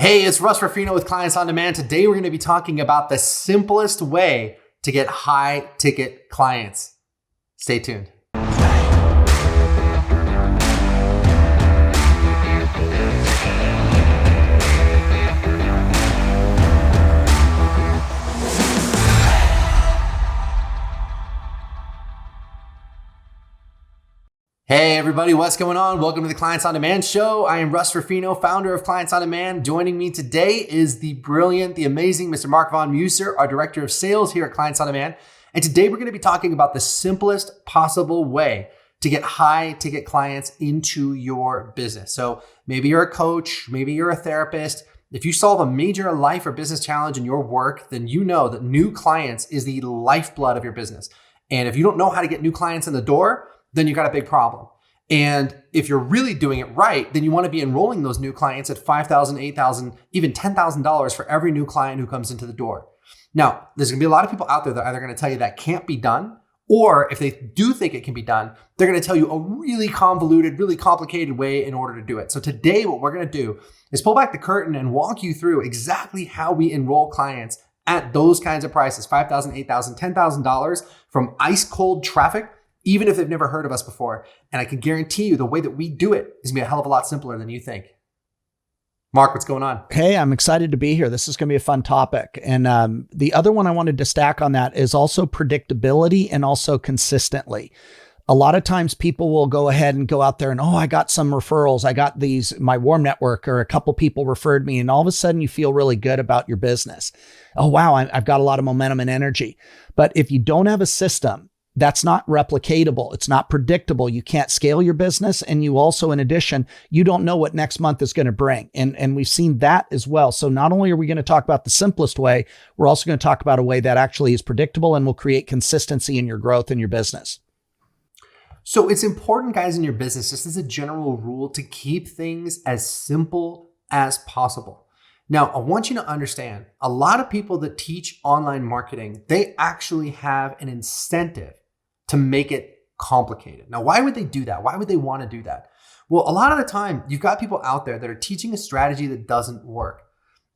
Hey, it's Russ Ruffino with Clients on Demand. Today, we're going to be talking about the simplest way to get high ticket clients. Stay tuned. Hey everybody, what's going on? Welcome to the Clients on Demand show. I am Russ Ruffino, founder of Clients on Demand. Joining me today is the brilliant, the amazing Mr. Mark Von Muser, our Director of Sales here at Clients on Demand. And today we're going to be talking about the simplest possible way to get high ticket clients into your business. So maybe you're a coach, maybe you're a therapist. If you solve a major life or business challenge in your work, then you know that new clients is the lifeblood of your business. And if you don't know how to get new clients in the door, then you got a big problem. And if you're really doing it right, then you want to be enrolling those new clients at $5,000, $8,000, even $10,000 for every new client who comes into the door. Now, there's going to be a lot of people out there that are either going to tell you that can't be done, or if they do think it can be done, they're going to tell you a really convoluted, really complicated way in order to do it. So today, what we're going to do is pull back the curtain and walk you through exactly how we enroll clients at those kinds of prices, $5,000, $8,000, $10,000 from ice cold traffic, even if they've never heard of us before. And I can guarantee you the way that we do it is gonna be a hell of a lot simpler than you think. Mark, what's going on? Hey, I'm excited to be here. This is going to be a fun topic. And the other one I wanted to stack on that is also predictability and also consistently. A lot of times people will go ahead and go out there and, oh, I got some referrals. I got my warm network, or a couple people referred me. And all of a sudden you feel really good about your business. Oh, wow, I've got a lot of momentum and energy. But if you don't have a system, that's not replicatable. It's not predictable. You can't scale your business. And you also, in addition, you don't know what next month is going to bring. And we've seen that as well. So not only are we going to talk about the simplest way, we're also going to talk about a way that actually is predictable and will create consistency in your growth in your business. So it's important, guys, in your business, just as a general rule, to keep things as simple as possible. Now, I want you to understand, a lot of people that teach online marketing, they actually have an incentive to make it complicated. Now, why would they do that? Why would they want to do that? Well, a lot of the time, you've got people out there that are teaching a strategy that doesn't work.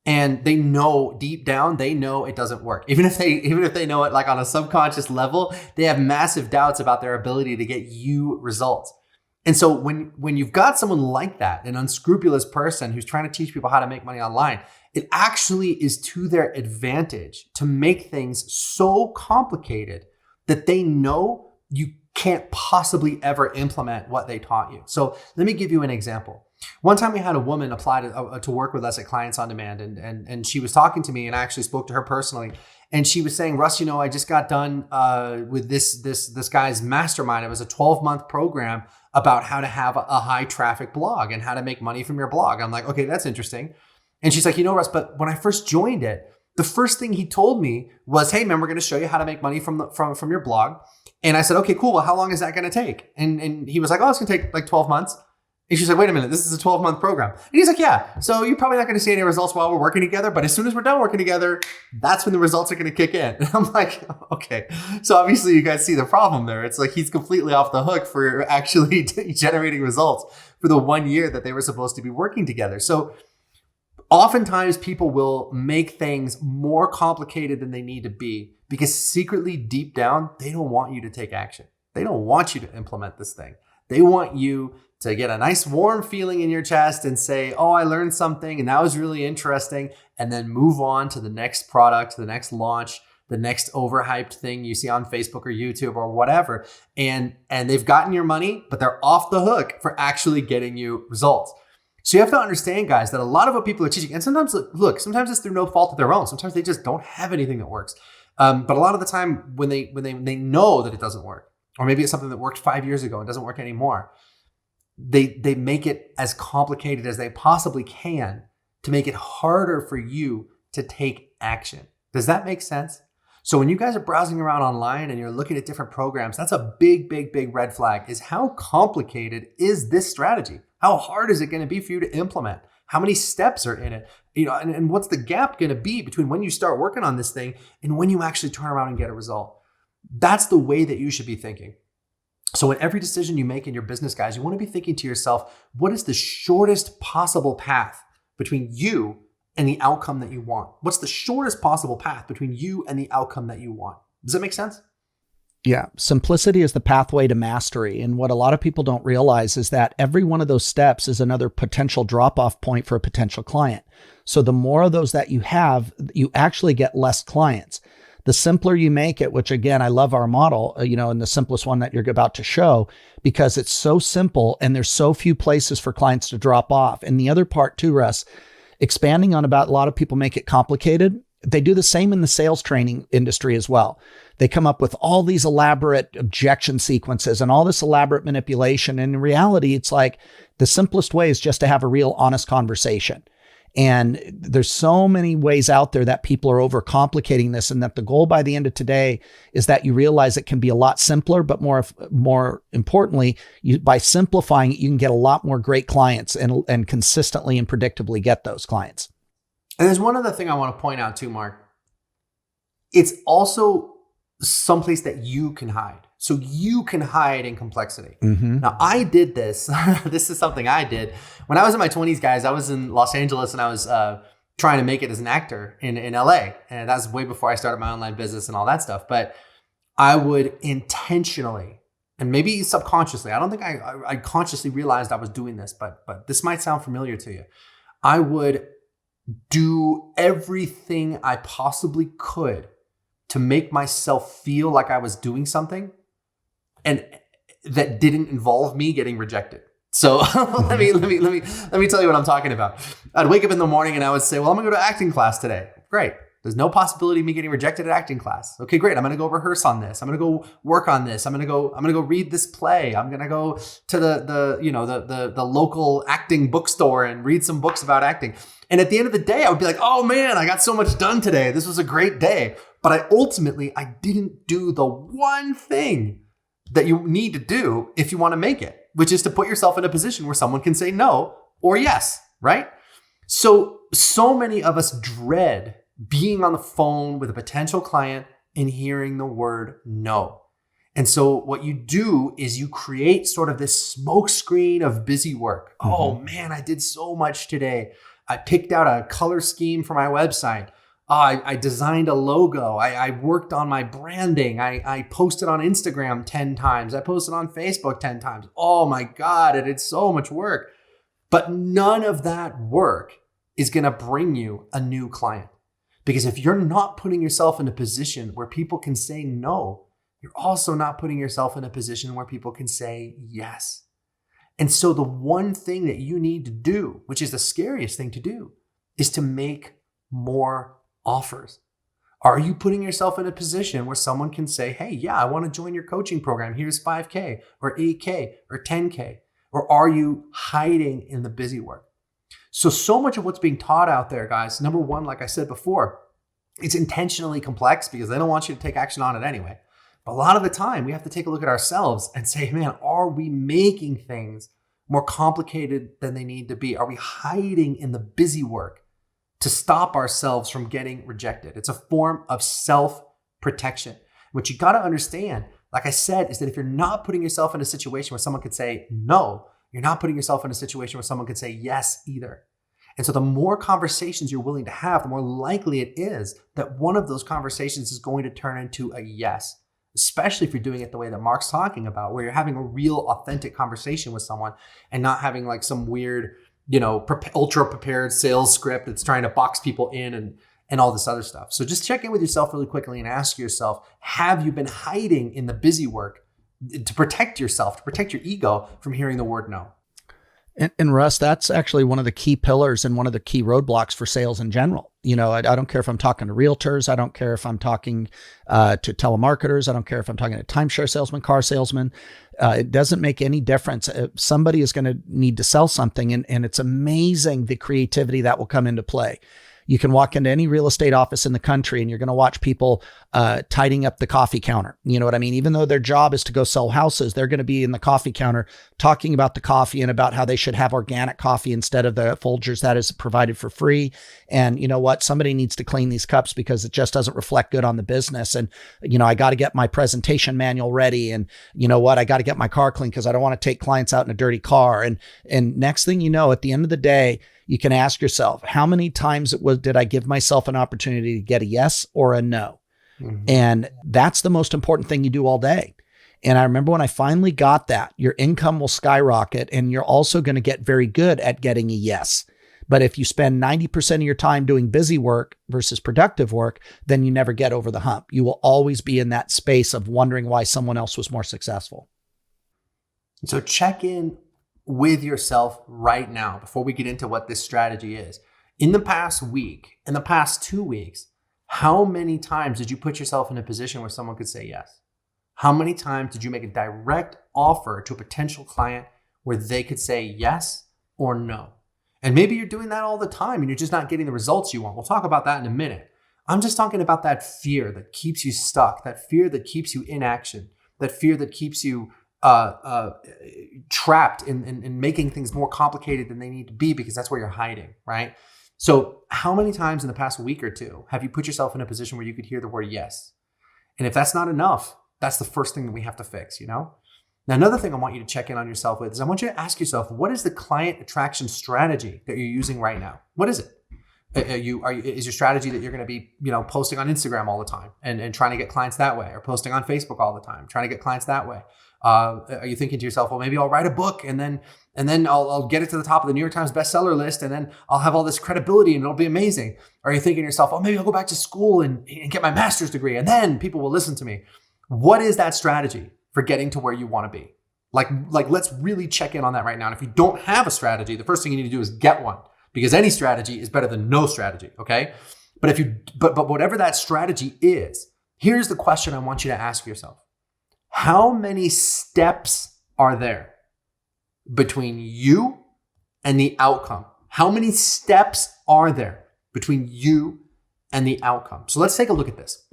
And they know deep down, they know it doesn't work. Even if they know it like on a subconscious level, they have massive doubts about their ability to get you results. And so when you've got someone like that, an unscrupulous person who's trying to teach people how to make money online, it actually is to their advantage to make things so complicated that they know you can't possibly ever implement what they taught you. So let me give you an example. One time we had a woman apply to work with us at Clients on Demand, and she was talking to me, and I actually spoke to her personally. And she was saying, Russ, I just got done with this guy's mastermind. It was a 12-month program about how to have a high traffic blog and how to make money from your blog. I'm like, okay, that's interesting. And she's like, Russ, but when I first joined it, the first thing he told me was, hey man, we're going to show you how to make money from your blog. And I said, okay, cool. Well, how long is that going to take? And he was like, oh, it's going to take like 12 months. And she's like, wait a minute, this is a 12-month program. And he's like, yeah, so you're probably not going to see any results while we're working together, but as soon as we're done working together, that's when the results are going to kick in. And I'm like, okay. So obviously you guys see the problem there. It's like he's completely off the hook for actually generating results for the 1 year that they were supposed to be working together. So oftentimes people will make things more complicated than they need to be because secretly deep down, they don't want you to take action. They don't want you to implement this thing. They want you to get a nice warm feeling in your chest and say, oh, I learned something and that was really interesting. And then move on to the next product, the next launch, the next overhyped thing you see on Facebook or YouTube or whatever. And they've gotten your money, but they're off the hook for actually getting you results. So you have to understand, guys, that a lot of what people are teaching, and sometimes it's through no fault of their own. Sometimes they just don't have anything that works. But a lot of the time when they know that it doesn't work, or maybe it's something that worked 5 years ago and doesn't work anymore, they make it as complicated as they possibly can to make it harder for you to take action. Does that make sense? So when you guys are browsing around online and you're looking at different programs, that's a big, big, big red flag, is how complicated is this strategy? How hard is it going to be for you to implement? How many steps are in it? And what's the gap going to be between when you start working on this thing and when you actually turn around and get a result? That's the way that you should be thinking. So in every decision you make in your business, guys, you want to be thinking to yourself, what is the shortest possible path between you and the outcome that you want? What's the shortest possible path between you and the outcome that you want? Does that make sense? Yeah. Simplicity is the pathway to mastery. And what a lot of people don't realize is that every one of those steps is another potential drop-off point for a potential client. So the more of those that you have, you actually get less clients. The simpler you make it, which again, I love our model, and the simplest one that you're about to show, because it's so simple and there's so few places for clients to drop off. And the other part too, Russ, expanding on about a lot of people make it complicated. They do the same in the sales training industry as well. They come up with all these elaborate objection sequences and all this elaborate manipulation. And in reality, it's like the simplest way is just to have a real honest conversation. And there's so many ways out there that people are overcomplicating this, and that the goal by the end of today is that you realize it can be a lot simpler, but more importantly, by simplifying it, you can get a lot more great clients and consistently and predictably get those clients. And there's one other thing I want to point out too, Mark. It's also someplace that you can hide. So you can hide in complexity. Mm-hmm. Now, I did this. This is something I did. When I was in my 20s, guys, I was in Los Angeles and I was trying to make it as an actor in LA. And that was way before I started my online business and all that stuff. But I would intentionally, and maybe subconsciously, I don't think I consciously realized I was doing this, but this might sound familiar to you. I would do everything I possibly could to make myself feel like I was doing something and that didn't involve me getting rejected. So let me tell you what I'm talking about. I'd wake up in the morning and I would say, well, I'm gonna go to acting class today. Great. There's no possibility of me getting rejected at acting class. Okay, great. I'm gonna go rehearse on this. I'm gonna go work on this. I'm gonna go read this play. I'm gonna go to the local acting bookstore and read some books about acting. And at the end of the day, I would be like, oh man, I got so much done today. This was a great day. But I didn't do the one thing that you need to do if you want to make it, which is to put yourself in a position where someone can say no or yes, right? So many of us dread being on the phone with a potential client and hearing the word no. And so what you do is you create sort of this smoke screen of busy work. Mm-hmm. Oh man, I did so much today. I picked out a color scheme for my website. I designed a logo. I worked on my branding. I posted on Instagram 10 times. I posted on Facebook 10 times. Oh my God, I did so much work. But none of that work is going to bring you a new client. Because if you're not putting yourself in a position where people can say no, you're also not putting yourself in a position where people can say yes. And so the one thing that you need to do, which is the scariest thing to do, is to make more offers. Are you putting yourself in a position where someone can say, hey, yeah, I want to join your coaching program. Here's 5K or 8K or 10K. Or are you hiding in the busy work? So much of what's being taught out there, guys, number one, like I said before, it's intentionally complex because they don't want you to take action on it anyway. But a lot of the time we have to take a look at ourselves and say, man, are we making things more complicated than they need to be? Are we hiding in the busy work to stop ourselves from getting rejected? It's a form of self-protection. What you got to understand, like I said, is that if you're not putting yourself in a situation where someone could say no, you're not putting yourself in a situation where someone could say yes either. And so the more conversations you're willing to have, the more likely it is that one of those conversations is going to turn into a yes, especially if you're doing it the way that Mark's talking about, where you're having a real authentic conversation with someone and not having like some weird, ultra prepared sales script that's trying to box people in and all this other stuff. So just check in with yourself really quickly and ask yourself, have you been hiding in the busy work to protect yourself, to protect your ego from hearing the word no? And Russ, that's actually one of the key pillars and one of the key roadblocks for sales in general. I don't care if I'm talking to realtors. I don't care if I'm talking to telemarketers. I don't care if I'm talking to timeshare salesmen, car salesmen. It doesn't make any difference. Somebody is going to need to sell something. And it's amazing the creativity that will come into play. You can walk into any real estate office in the country and you're going to watch people tidying up the coffee counter. You know what I mean? Even though their job is to go sell houses, they're going to be in the coffee counter talking about the coffee and about how they should have organic coffee instead of the Folgers that is provided for free. And you know what? Somebody needs to clean these cups because it just doesn't reflect good on the business. And, I got to get my presentation manual ready. And you know what? I got to get my car clean because I don't want to take clients out in a dirty car. And next thing you know, at the end of the day, you can ask yourself, how many times did I give myself an opportunity to get a yes or a no? Mm-hmm. And that's the most important thing you do all day. And I remember when I finally got that, your income will skyrocket and you're also going to get very good at getting a yes. But if you spend 90% of your time doing busy work versus productive work, then you never get over the hump. You will always be in that space of wondering why someone else was more successful. So check in with yourself right now before we get into what this strategy is. In the past week, in the past 2 weeks, how many times did you put yourself in a position where someone could say yes? How many times did you make a direct offer to a potential client where they could say yes or no? And maybe you're doing that all the time and you're just not getting the results you want. We'll talk about that in a minute. I'm just talking about that fear that keeps you stuck, that fear that keeps you in action, that fear that keeps you trapped in making things more complicated than they need to be because that's where you're hiding, right? So how many times in the past week or two have you put yourself in a position where you could hear the word yes? And if that's not enough, that's the first thing that we have to fix, you know? Now, another thing I want you to check in on yourself with is I want you to ask yourself, what is the client attraction strategy that you're using right now? What is it? Is your strategy that you're going to be, posting on Instagram all the time and trying to get clients that way, or posting on Facebook all the time, trying to get clients that way? Are you thinking to yourself, well, maybe I'll write a book and then I'll get it to the top of the New York Times bestseller list and then I'll have all this credibility and it'll be amazing? Or are you thinking to yourself, oh, maybe I'll go back to school and get my master's degree and then people will listen to me? What is that strategy for getting to where you want to be? Like let's really check in on that right now. And if you don't have a strategy, the first thing you need to do is get one, because any strategy is better than no strategy. Okay. But whatever that strategy is, here's the question I want you to ask yourself. How many steps are there between you and the outcome? How many steps are there between you and the outcome? So let's take a look at this.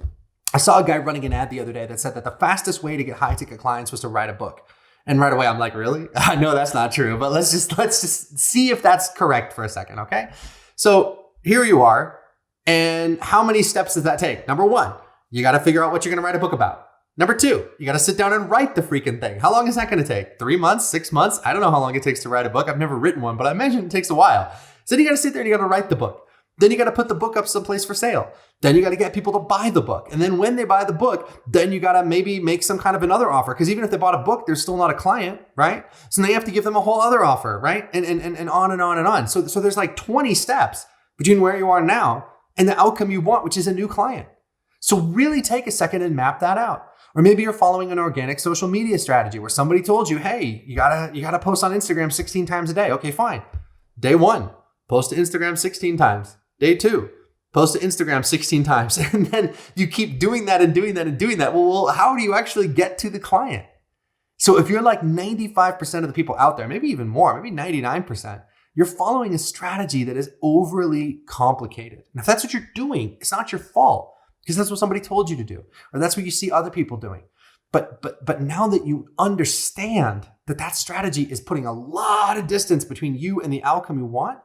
I saw a guy running an ad the other day that said that the fastest way to get high ticket clients was to write a book. And right away, I'm like, really? I know that's not true, but let's just see if that's correct for a second, okay? So here you are. And how many steps does that take? Number one, you got to figure out what you're going to write a book about. Number two, you got to sit down and write the freaking thing. How long is that going to take? 3 months, 6 months? I don't know how long it takes to write a book. I've never written one, but I imagine it takes a while. So then you got to sit there and you got to write the book. Then you got to put the book up someplace for sale. Then you got to get people to buy the book. And then when they buy the book, then you got to maybe make some kind of another offer. Because even if they bought a book, they're still not a client, right? So now you have to give them a whole other offer, right? And on and on and on. So there's like 20 steps between where you are now and the outcome you want, which is a new client. So really take a second and map that out. Or maybe you're following an organic social media strategy where somebody told you, hey, you gotta post on Instagram 16 times a day. Okay, fine. Day one, post to Instagram 16 times. Day two, post to Instagram 16 times. And then you keep doing that and doing that and doing that. Well, how do you actually get to the client? So if you're like 95% of the people out there, maybe even more, maybe 99%, you're following a strategy that is overly complicated. And if that's what you're doing, it's not your fault, because that's what somebody told you to do, or that's what you see other people doing. But now that you understand that strategy is putting a lot of distance between you and the outcome you want,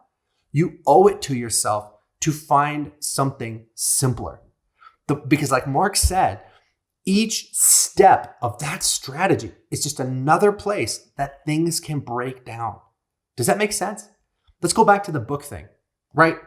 you owe it to yourself to find something simpler. Because like Mark said, each step of that strategy is just another place that things can break down. Does that make sense? Let's go back to the book thing, right?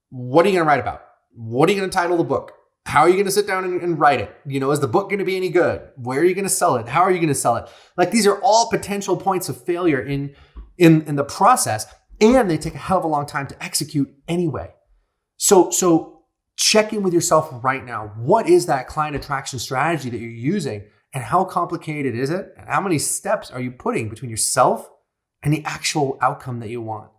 What are you going to write about? What are you going to title the book? How are you going to sit down and write it? Is the book going to be any good? Where are you going to sell it? How are you going to sell it? Like, these are all potential points of failure in the process, and they take a hell of a long time to execute anyway. So check in with yourself right now. What is that client attraction strategy that you're using, and how complicated is it? And how many steps are you putting between yourself and the actual outcome that you want?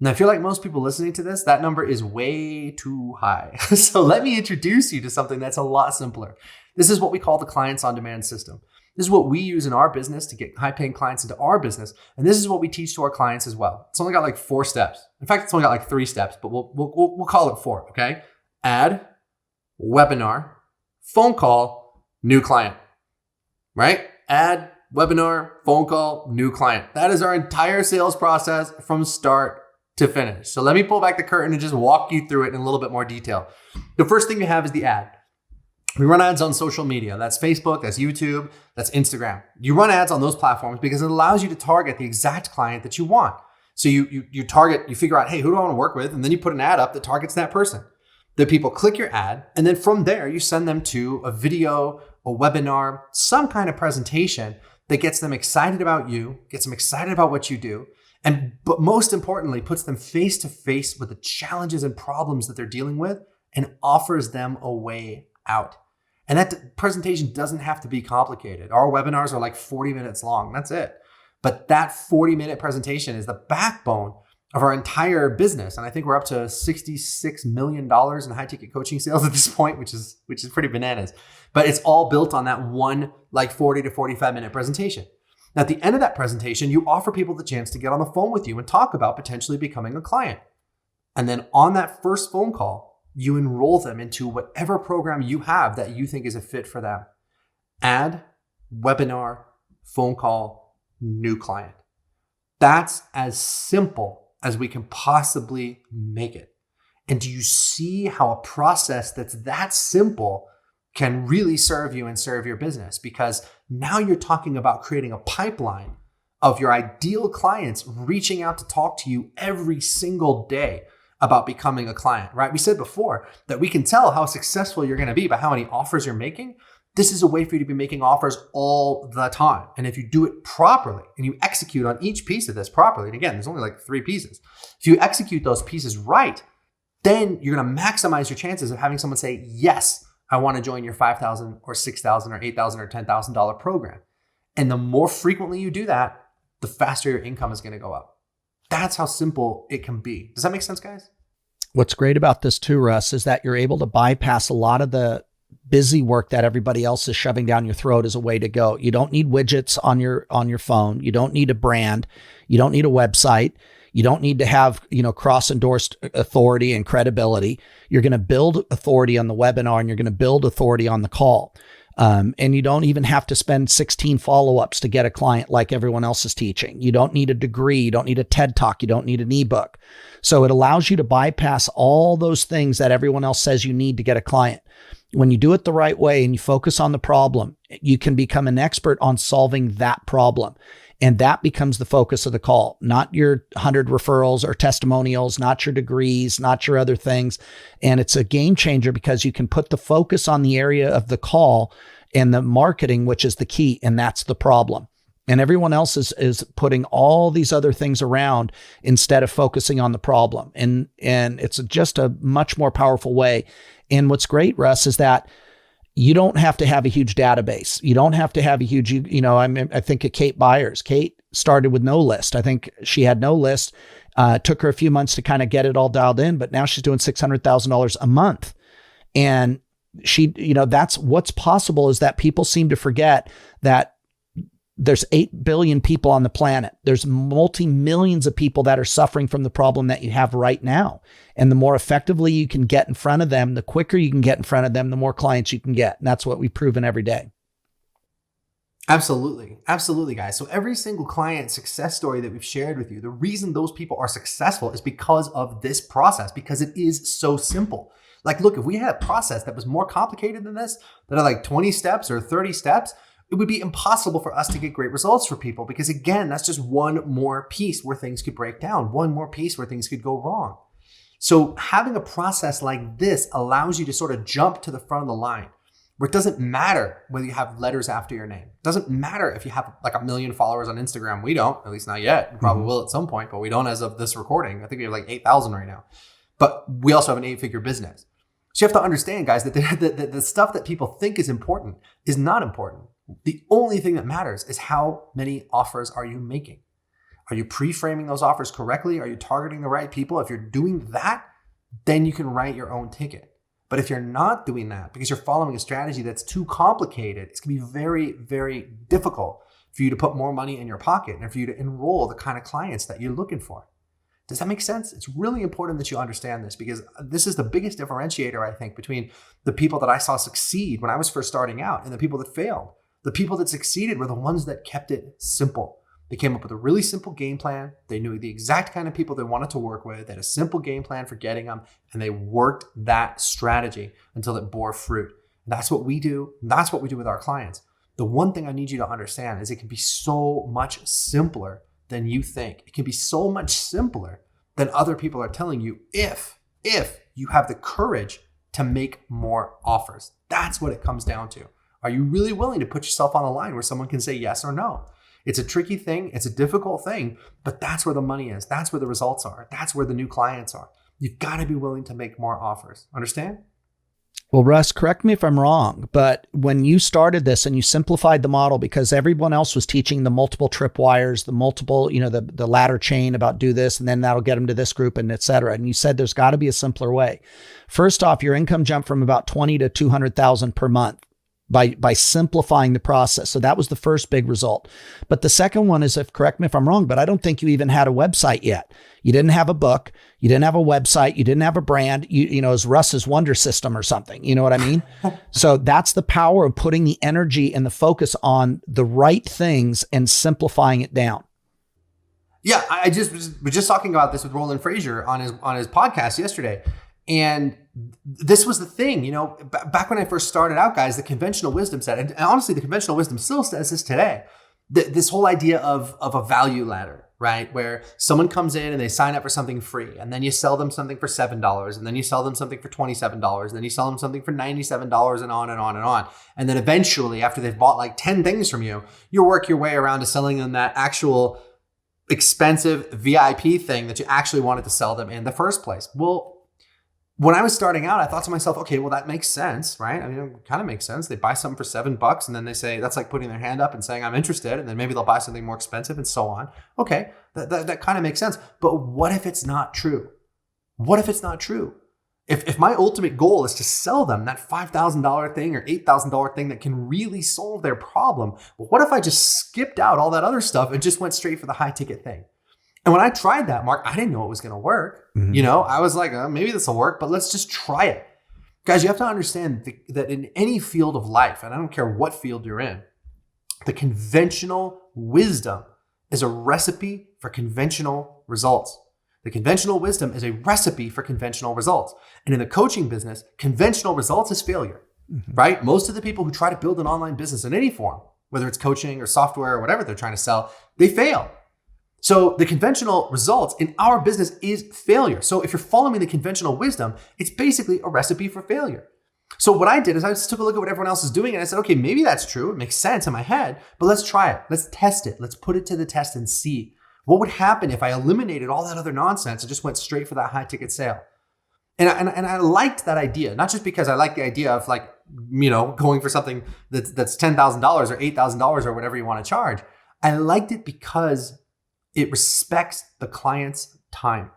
Now, if you're like most people listening to this, that number is way too high. So let me introduce you to something that's a lot simpler. This is what we call the Clients on Demand system. This is what we use in our business to get high-paying clients into our business. And this is what we teach to our clients as well. It's only got like 4 steps. In fact, it's only got like 3 steps, but we'll call it 4, okay? Ad, webinar, phone call, new client, right? Ad, webinar, phone call, new client. That is our entire sales process from start to finish. So let me pull back the curtain and just walk you through it in a little bit more detail. The first thing you have is the ad. We run ads on social media. That's Facebook, that's YouTube, that's Instagram. You run ads on those platforms because it allows you to target the exact client that you want. So you target, you figure out, hey, who do I want to work with? And then you put an ad up that targets that person. The people click your ad. And then from there, you send them to a video, a webinar, some kind of presentation that gets them excited about you, gets them excited about what you do. But most importantly, puts them face to face with the challenges and problems that they're dealing with and offers them a way out. And that presentation doesn't have to be complicated. Our webinars are like 40 minutes long. That's it. But that 40-minute presentation is the backbone of our entire business. And I think we're up to $66 million in high ticket coaching sales at this point, which is pretty bananas. But it's all built on that one like 40 to 45 minute presentation. Now, at the end of that presentation, you offer people the chance to get on the phone with you and talk about potentially becoming a client. And then on that first phone call, you enroll them into whatever program you have that you think is a fit for them. Ad, webinar, phone call, new client. That's as simple as we can possibly make it. And do you see how a process that's that simple can really serve you and serve your business? Because now you're talking about creating a pipeline of your ideal clients reaching out to talk to you every single day about becoming a client, right? We said before that we can tell how successful you're going to be by how many offers you're making. This is a way for you to be making offers all the time. And if you do it properly and you execute on each piece of this properly, and again, there's only like 3 pieces. If you execute those pieces right, then you're going to maximize your chances of having someone say, yes, I want to join your $5,000 or $6,000 or $8,000 or $10,000 program. And the more frequently you do that, the faster your income is going to go up. That's how simple it can be. Does that make sense, guys? What's great about this too, Russ, is that you're able to bypass a lot of the busy work that everybody else is shoving down your throat as a way to go. You don't need widgets on your phone. You don't need a brand. You don't need a website. You don't need to have, cross-endorsed authority and credibility. You're going to build authority on the webinar and you're going to build authority on the call. And you don't even have to spend 16 follow-ups to get a client like everyone else is teaching. You don't need a degree. You don't need a TED Talk. You don't need an ebook. So it allows you to bypass all those things that everyone else says you need to get a client. When you do it the right way and you focus on the problem, you can become an expert on solving that problem. And that becomes the focus of the call, not your 100 referrals or testimonials, not your degrees, not your other things. And it's a game changer because you can put the focus on the area of the call and the marketing, which is the key. And that's the problem. And everyone else is putting all these other things around instead of focusing on the problem. And it's just a much more powerful way. And what's great, Russ, is that you don't have to have a huge database. You don't have to have a huge, I think of Kate Byers. Kate started with no list. I think she had no list. Took her a few months to kind of get it all dialed in, but now she's doing $600,000 a month. And she, that's what's possible is that people seem to forget that there's 8 billion people on the planet. There's multi-millions of people that are suffering from the problem that you have right now. And the more effectively you can get in front of them, the quicker you can get in front of them, the more clients you can get. And that's what we've proven every day. Absolutely. Absolutely, guys. So every single client success story that we've shared with you, the reason those people are successful is because of this process, because it is so simple. Like, look, if we had a process that was more complicated than this, that are like 20 steps or 30 steps, it would be impossible for us to get great results for people because, again, that's just one more piece where things could break down, one more piece where things could go wrong. So having a process like this allows you to sort of jump to the front of the line where it doesn't matter whether you have letters after your name. It doesn't matter if you have like 1 million followers on Instagram. We don't, at least not yet. We probably will at some point, but we don't as of this recording. I think we have like 8,000 right now. But we also have an 8-figure business. So you have to understand, guys, that the stuff that people think is important is not important. The only thing that matters is how many offers are you making? Are you pre-framing those offers correctly? Are you targeting the right people? If you're doing that, then you can write your own ticket. But if you're not doing that because you're following a strategy that's too complicated, it's going to be very, very difficult for you to put more money in your pocket and for you to enroll the kind of clients that you're looking for. Does that make sense? It's really important that you understand this because this is the biggest differentiator, I think, between the people that I saw succeed when I was first starting out and the people that failed. The people that succeeded were the ones that kept it simple. They came up with a really simple game plan. They knew the exact kind of people they wanted to work with. They had a simple game plan for getting them, and they worked that strategy until it bore fruit. That's what we do. That's what we do with our clients. The one thing I need you to understand is it can be so much simpler than you think. It can be so much simpler than other people are telling you if you have the courage to make more offers. That's what it comes down to. Are you really willing to put yourself on the line where someone can say yes or no? It's a tricky thing. It's a difficult thing, but that's where the money is. That's where the results are. That's where the new clients are. You've got to be willing to make more offers. Understand? Well, Russ, correct me if I'm wrong, but when you started this and you simplified the model because everyone else was teaching the multiple tripwires, the multiple, the ladder chain about do this, and then that'll get them to this group and et cetera. And you said there's got to be a simpler way. First off, your income jumped from about 20 to 200,000 per month by simplifying the process. So that was the first big result. But the second one is, correct me if I'm wrong, but I don't think you even had a website yet. You didn't have a book. You didn't have a website. You didn't have a brand. You know, as Russ's Wonder System or something. You know what I mean? So that's the power of putting the energy and the focus on the right things and simplifying it down. Yeah, I was just talking about this with Roland Frazier on his podcast yesterday. And this was the thing, back when I first started out, guys, the conventional wisdom said, and honestly, the conventional wisdom still says this today, this whole idea of a value ladder, right? Where someone comes in and they sign up for something free, and then you sell them something for $7, and then you sell them something for $27, and then you sell them something for $97, and on and on and on. And then eventually, after they've bought like 10 things from you, you work your way around to selling them that actual expensive VIP thing that you actually wanted to sell them in the first place. Well, when I was starting out, I thought to myself, okay, well, that makes sense, right? I mean, it kind of makes sense. They buy something for $7 and then they say, that's like putting their hand up and saying, I'm interested. And then maybe they'll buy something more expensive and so on. Okay, that kind of makes sense. But what if it's not true? What if it's not true? If my ultimate goal is to sell them that $5,000 thing or $8,000 thing that can really solve their problem, well, what if I just skipped out all that other stuff and just went straight for the high ticket thing? And when I tried that, Mark, I didn't know it was going to work. Mm-hmm. I was like, maybe this will work, but let's just try it. Guys, you have to understand that in any field of life, and I don't care what field you're in, the conventional wisdom is a recipe for conventional results. The conventional wisdom is a recipe for conventional results. And in the coaching business, conventional results is failure, right? Most of the people who try to build an online business in any form, whether it's coaching or software or whatever they're trying to sell, they fail. So the conventional results in our business is failure. So if you're following the conventional wisdom, it's basically a recipe for failure. So what I did is I just took a look at what everyone else is doing and I said, okay, maybe that's true. It makes sense in my head, but let's try it. Let's test it. Let's put it to the test and see what would happen if I eliminated all that other nonsense and just went straight for that high ticket sale. And I liked that idea, not just because I like the idea of going for something that's $10,000 or $8,000 or whatever you want to charge. I liked it because it respects the client's time.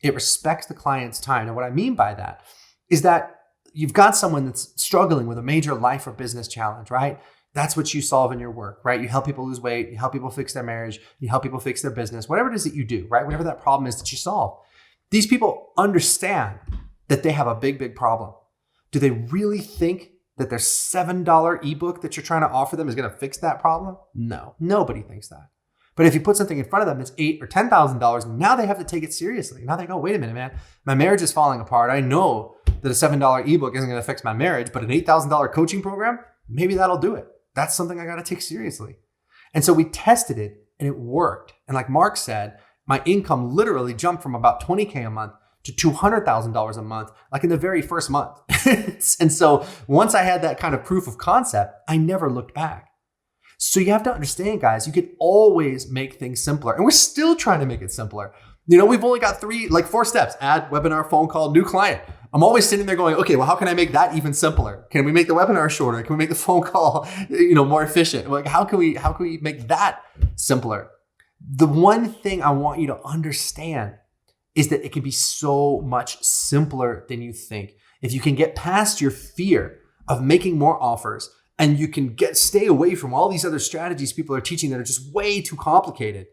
It respects the client's time. And what I mean by that is that you've got someone that's struggling with a major life or business challenge, right? That's what you solve in your work, right? You help people lose weight. You help people fix their marriage. You help people fix their business, whatever it is that you do, right? Whatever that problem is that you solve. These people understand that they have a big, big problem. Do they really think that their $7 ebook that you're trying to offer them is going to fix that problem? No, nobody thinks that. But if you put something in front of them that's $8,000 or $10,000, now they have to take it seriously. Now they go, wait a minute, man, my marriage is falling apart. I know that a $7 ebook isn't going to fix my marriage, but an $8,000 coaching program, maybe that'll do it. That's something I got to take seriously. And so we tested it and it worked. And like Mark said, my income literally jumped from about $20K a month to $200,000 a month, like in the very first month. And so once I had that kind of proof of concept, I never looked back. So you have to understand, guys, you can always make things simpler. And we're still trying to make it simpler. We've only got 4 steps: add, webinar, phone call, new client. I'm always sitting there going, okay, well, how can I make that even simpler? Can we make the webinar shorter? Can we make the phone call, more efficient? Like, how can we make that simpler? The one thing I want you to understand is that it can be so much simpler than you think. If you can get past your fear of making more offers, and you can stay away from all these other strategies people are teaching that are just way too complicated,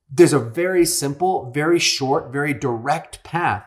there's a very simple, very short, very direct path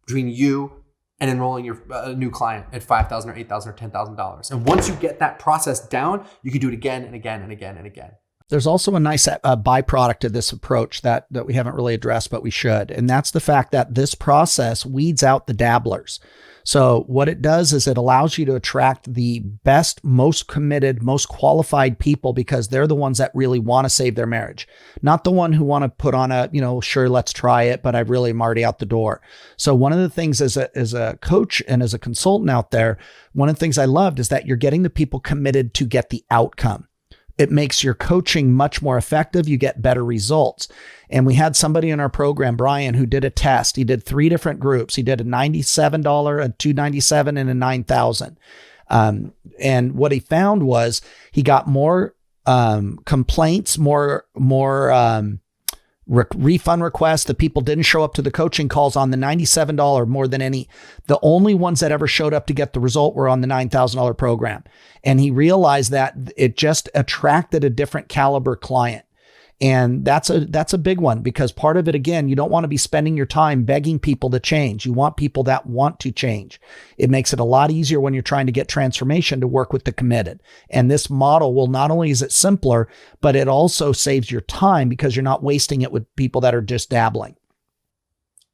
between you and enrolling your new client at $5,000 or $8,000 or $10,000. And once you get that process down, you can do it again and again and again and again. There's also a nice byproduct of this approach that we haven't really addressed, but we should. And that's the fact that this process weeds out the dabblers. So what it does is it allows you to attract the best, most committed, most qualified people because they're the ones that really want to save their marriage, not the one who want to put on a, sure, let's try it, but I really am already out the door. So one of the things as a coach and as a consultant out there, one of the things I loved is that you're getting the people committed to get the outcome. It makes your coaching much more effective. You get better results. And we had somebody in our program, Brian, who did a test. He did 3 different groups. He did a $97, a $297, and a $9,000. And what he found was he got more complaints, more refund requests. The people didn't show up to the coaching calls on the $97 more than any. The only ones that ever showed up to get the result were on the $9,000 program. And he realized that it just attracted a different caliber client. And that's a big one because part of it, again, you don't want to be spending your time begging people to change. You want people that want to change. It makes it a lot easier when you're trying to get transformation to work with the committed. And this model will not only is it simpler, but it also saves your time because you're not wasting it with people that are just dabbling.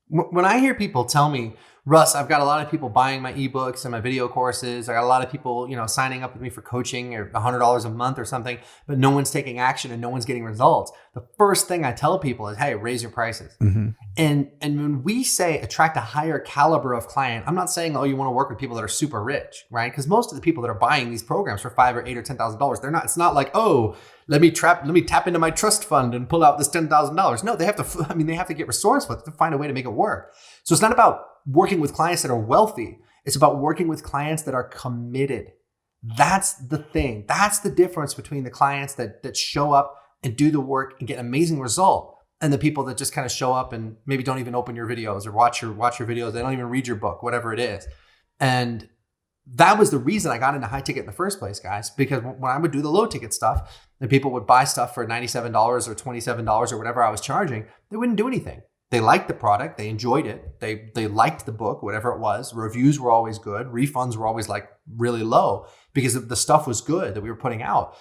When I hear people tell me, Russ, I've got a lot of people buying my ebooks and my video courses. I got a lot of people, signing up with me for coaching or $100 a month or something, but no one's taking action and no one's getting results. The first thing I tell people is, hey, raise your prices. Mm-hmm. And when we say attract a higher caliber of client, I'm not saying, you want to work with people that are super rich, right? Because most of the people that are buying these programs for $5,000 or $8,000 or $10,000, they're not. It's not like, let me tap into my trust fund and pull out this $10,000. No, they have to get resourceful to find a way to make it work. So it's not about working with clients that are wealthy. It's about working with clients that are committed. That's the thing. That's the difference between the clients that show up and do the work and get an amazing result and the people that just kind of show up and maybe don't even open your videos or watch your videos. They don't even read your book, whatever it is. And that was the reason I got into high ticket in the first place, guys, because when I would do the low ticket stuff, and people would buy stuff for $97 or $27 or whatever I was charging, they wouldn't do anything. They liked the product. They enjoyed it. They liked the book, whatever it was. Reviews were always good. Refunds were always really low because the stuff was good that we were putting out.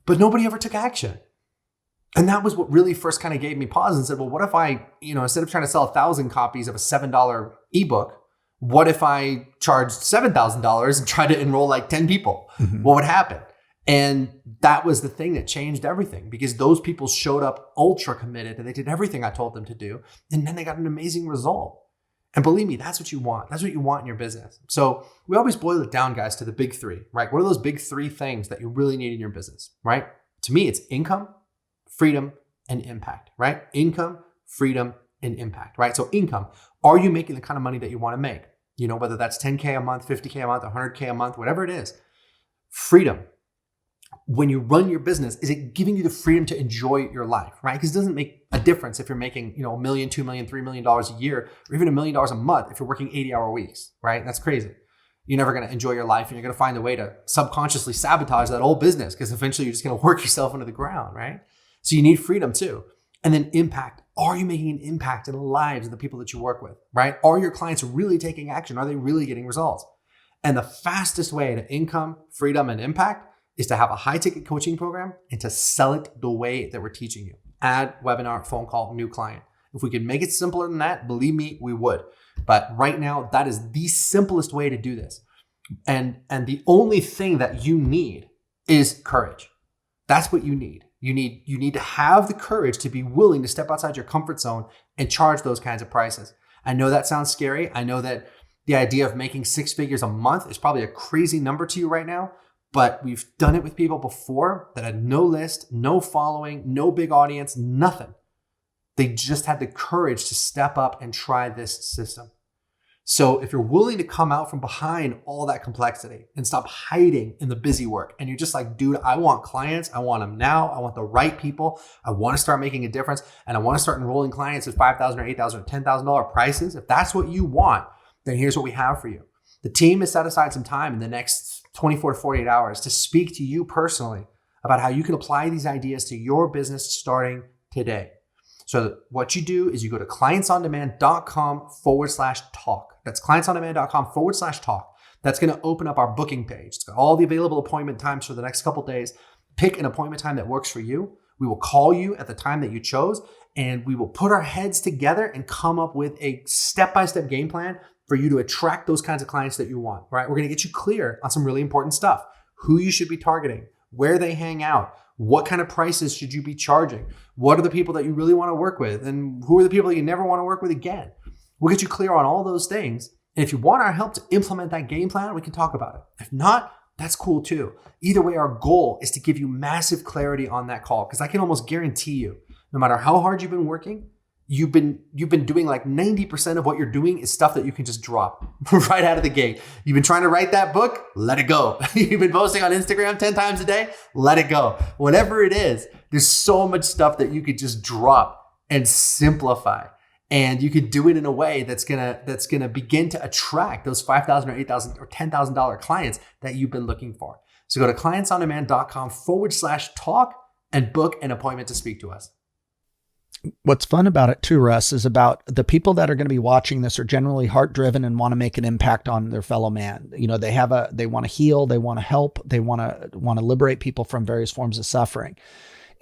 But nobody ever took action. And that was what really first kind of gave me pause and said, well, what if I, instead of trying to sell 1,000 copies of a $7 ebook, what if I charged $7,000 and tried to enroll 10 people? Mm-hmm. What would happen? And that was the thing that changed everything because those people showed up ultra committed and they did everything I told them to do. And then they got an amazing result. And believe me, that's what you want. That's what you want in your business. So we always boil it down, guys, to the big 3, right? What are those big 3 things that you really need in your business, right? To me, it's income, freedom, and impact, right? Income, freedom, and impact, right? So income, are you making the kind of money that you want to make? Whether that's 10K a month, 50K a month, 100K a month, whatever it is. Freedom. When you run your business, is it giving you the freedom to enjoy your life, right? Because it doesn't make a difference if you're making, $1 million, $2 million, $3 million a year, or even $1 million a month if you're working 80-hour weeks, right? That's crazy. You're never going to enjoy your life and you're going to find a way to subconsciously sabotage that whole business because eventually you're just going to work yourself into the ground, right? So you need freedom too. And then impact. Are you making an impact in the lives of the people that you work with, right? Are your clients really taking action? Are they really getting results? And the fastest way to income, freedom, and impact is to have a high ticket coaching program and to sell it the way that we're teaching you. Ad, webinar, phone call, new client. If we could make it simpler than that, believe me, we would. But right now, that is the simplest way to do this. And the only thing that you need is courage. That's what you need. You need to have the courage to be willing to step outside your comfort zone and charge those kinds of prices. I know that sounds scary. I know that the idea of making 6 figures a month is probably a crazy number to you right now. But we've done it with people before that had no list, no following, no big audience, nothing. They just had the courage to step up and try this system. So if you're willing to come out from behind all that complexity and stop hiding in the busy work, and you're just like, dude, I want clients. I want them now. I want the right people. I want to start making a difference. And I want to start enrolling clients at $5,000 or $8,000 or $10,000 prices. If that's what you want, then here's what we have for you. The team has set aside some time in the next 24 to 48 hours to speak to you personally about how you can apply these ideas to your business starting today. So what you do is you go to clientsondemand.com/talk. That's clientsondemand.com/talk. That's going to open up our booking page. It's got all the available appointment times for the next couple of days. Pick an appointment time that works for you. We will call you at the time that you chose, and we will put our heads together and come up with a step-by-step game plan for you to attract those kinds of clients that you want, right? We're going to get you clear on some really important stuff. Who you should be targeting, where they hang out, what kind of prices should you be charging, what are the people that you really want to work with, and who are the people that you never want to work with again. We'll get you clear on all those things. And if you want our help to implement that game plan, we can talk about it. If not, that's cool too. Either way, our goal is to give you massive clarity on that call, because I can almost guarantee you, no matter how hard you've been working, you've been doing like 90% of what you're doing is stuff that you can just drop right out of the gate. You've been trying to write that book, let it go. You've been posting on Instagram 10 times a day, let it go. Whatever it is, there's so much stuff that you could just drop and simplify. And you could do it in a way that's gonna begin to attract those $5,000 or $8,000 or $10,000 clients that you've been looking for. So go to clientsondemand.com/talk and book an appointment to speak to us. What's fun about it too, Russ, is about the people that are going to be watching this are generally heart driven and want to make an impact on their fellow man. You know, they want to heal, they want to help, they want to liberate people from various forms of suffering.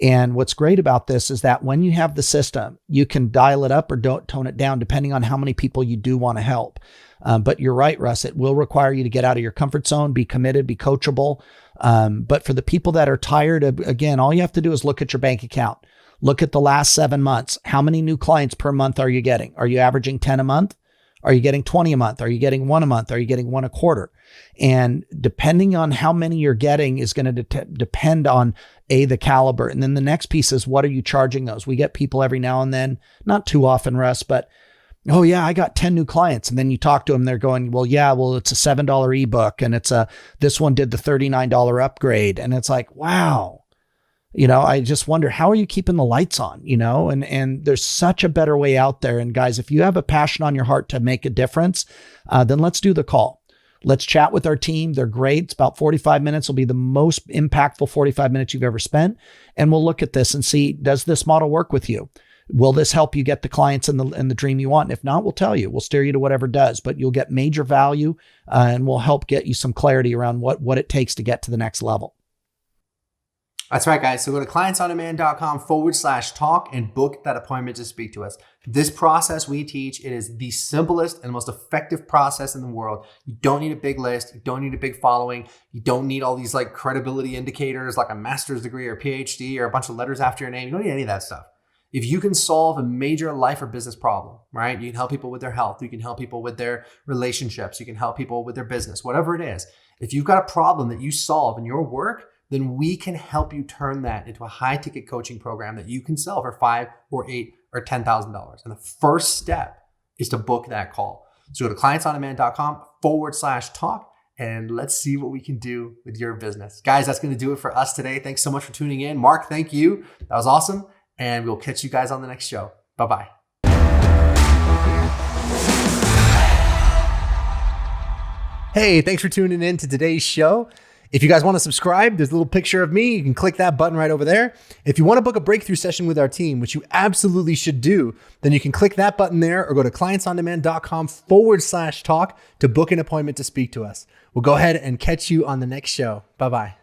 And what's great about this is that when you have the system, you can dial it up or don't tone it down depending on how many people you do want to help. But you're right, Russ, it will require you to get out of your comfort zone, be committed, be coachable. But for the people that are tired of, again, all you have to do is look at your bank account. Look at the last 7 months. How many new clients per month are you getting? Are you averaging 10 a month? Are you getting 20 a month? Are you getting 1 a month? Are you getting 1 a quarter? And depending on how many you're getting is going to depend on the caliber. And then the next piece is, what are you charging those? We get people every now and then, not too often, Russ, but, oh yeah, I got 10 new clients. And then you talk to them, they're going, well, it's a $7 ebook. And this one did the $39 upgrade. And it's like, wow. You know, I just wonder, how are you keeping the lights on, you know, and there's such a better way out there. And guys, if you have a passion on your heart to make a difference, then let's do the call. Let's chat with our team. They're great. It's about 45 minutes. Will be the most impactful 45 minutes you've ever spent. And we'll look at this and see, does this model work with you? Will this help you get the clients and the dream you want? And if not, we'll tell you, we'll steer you to whatever does, but you'll get major value and we'll help get you some clarity around what it takes to get to the next level. That's right, guys. So go to clientsondemand.com/talk and book that appointment to speak to us. This process we teach, it is the simplest and most effective process in the world. You don't need a big list. You don't need a big following. You don't need all these like credibility indicators like a master's degree or PhD or a bunch of letters after your name. You don't need any of that stuff. If you can solve a major life or business problem, right? You can help people with their health. You can help people with their relationships. You can help people with their business, whatever it is. If you've got a problem that you solve in your work, then we can help you turn that into a high ticket coaching program that you can sell for $5,000 or $8,000 or $10,000. And the first step is to book that call. So go to clientsondemand.com/talk and let's see what we can do with your business. Guys, that's going to do it for us today. Thanks so much for tuning in. Mark, thank you. That was awesome. And we'll catch you guys on the next show. Bye-bye. Hey, thanks for tuning in to today's show. If you guys want to subscribe, there's a little picture of me. You can click that button right over there. If you want to book a breakthrough session with our team, which you absolutely should do, then you can click that button there or go to clientsondemand.com/talk to book an appointment to speak to us. We'll go ahead and catch you on the next show. Bye-bye.